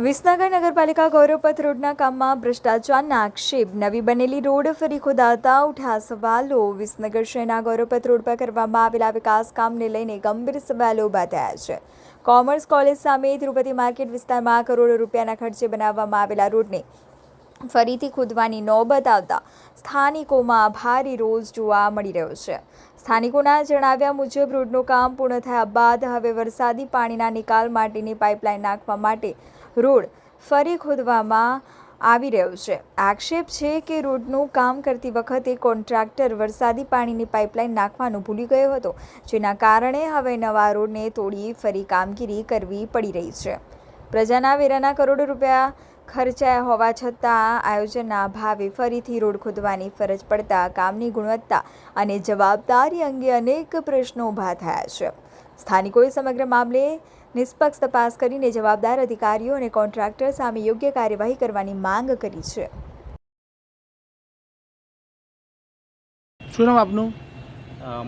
વિસનગર નગરપાલિકા ગૌરવપથ રોડના કામમાં ભ્રષ્ટાચારના આક્ષેપ. નવી બનેલી રોડ ફરી ખોદાતા ઉઠ્યા સવાલો. વિસનગર શહેરના ગૌરવપથ રોડ પર કરવામાં આવેલા વિકાસ કામને લઈને ગંભીર સવાલો ઊભા થયા છે. કોમર્સ કોલેજ સામે તિરુપતિ માર્કેટ વિસ્તારમાં કરોડો રૂપિયાના ખર્ચે બનાવવામાં આવેલા રોડને ફરીથી ખોદવાની નોબત આવતા સ્થાનિકોમાં ભારે રોષ જોવા મળી રહ્યો છે. સ્થાનિકોના જણાવ્યા મુજબ રોડનું કામ પૂર્ણ થયા બાદ હવે વરસાદી પાણીના નિકાલ માટેની પાઇપલાઇન નાખવા માટે રોડ ફરી ખોદવામાં આવી રહ્યો છે. આક્ષેપ છે કે રોડનું કામ કરતી વખતે કોન્ટ્રાક્ટર વરસાદી પાણીની પાઇપલાઇન નાખવાનું ભૂલી ગયો હતો, જેના કારણે હવે નવા રોડને તોડી ફરી કામગીરી કરવી પડી રહી છે. પ્રજાના વેરાના કરોડો રૂપિયા ખર્ચાયા હોવા છતાં આયોજનના અભાવે ફરીથી રોડ ખોદવાની ફરજ પડતા કામની ગુણવત્તા અને જવાબદારી અંગે અનેક પ્રશ્નો ઊભા થયા છે. સ્થાનિકોએ સમગ્ર મામલે નિષ્પક્ષ તપાસ કરીને જવાબદાર અધિકારીઓ અને કોન્ટ્રાક્ટર સામે યોગ્ય કાર્યવાહી કરવાની માંગ કરી છે. શું નામ આપનું?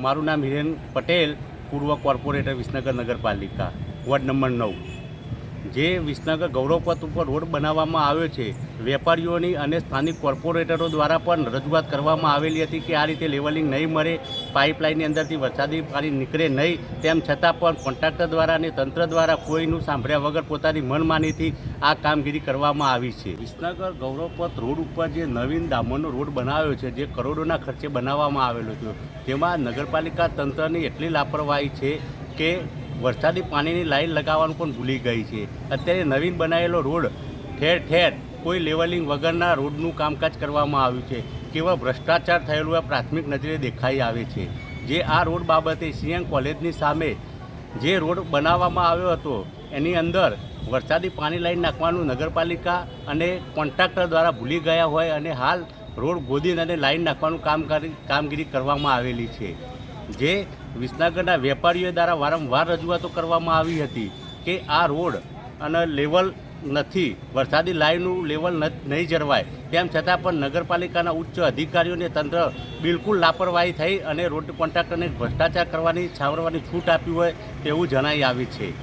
મારું નામ હિરેન પટેલ, પૂર્વ કોર્પોરેટર વિસનગર નગરપાલિકા, વોર્ડ નંબર 9. જે વિસનગર ગૌરવપથ ઉપર રોડ બનાવવામાં આવ્યો છે, વેપારીઓની અને સ્થાનિક કોર્પોરેટરો દ્વારા પણ રજૂઆત કરવામાં આવેલી હતી કે આ રીતે લેવલિંગ નહીં મળે, પાઇપલાઇનની અંદરથી વરસાદી પાણી નીકળે નહીં. તેમ છતાં પણ કોન્ટ્રાક્ટર દ્વારા અને તંત્ર દ્વારા કોઈનું સાંભળ્યા વગર પોતાની મનમાનીથી આ કામગીરી કરવામાં આવી છે. વિસનગર ગૌરવપથ રોડ ઉપર જે નવીન ડામરનો રોડ બનાવ્યો છે, જે કરોડોના ખર્ચે બનાવવામાં આવેલો છે, તેમાં નગરપાલિકા તંત્રની એટલી લાપરવાહી છે કે વરસાદી પાણીની લાઈન લગાવવાનું પણ ભૂલી ગઈ છે. અત્યારે નવીન બનાવેલો રોડ ઠેર ઠેર કોઈ લેવલિંગ વગરના રોડનું કામકાજ કરવામાં આવ્યું છે. કેવળ ભ્રષ્ટાચાર થયેલું આ પ્રાથમિક નજરે દેખાઈ આવે છે. જે આ રોડ બાબતે સીએમ કોલેજની સામે જે રોડ બનાવવામાં આવ્યો હતો, એની અંદર વરસાદી પાણી લાઈન નાખવાનું નગરપાલિકા અને કોન્ટ્રાક્ટર દ્વારા ભૂલી ગયા હોય અને હાલ રોડ ગોદીને અને લાઈન નાખવાનું કામગીરી કરવામાં આવેલી છે. જે વિસનગરના વેપારીઓ દ્વારા વારંવાર રજૂઆતો કરવામાં આવી હતી કે આ રોડ અને લેવલ નથી, વરસાદી લાઈનનું લેવલ નહીં જળવાય. તેમ છતાં પણ નગરપાલિકાના ઉચ્ચ અધિકારીઓને તંત્ર બિલકુલ લાપરવાહી થઈ અને રોડ કોન્ટ્રાક્ટરને ભ્રષ્ટાચાર કરવાની છાવરવાની છૂટ આપી હોય તેવું જણાઈ આવે છે.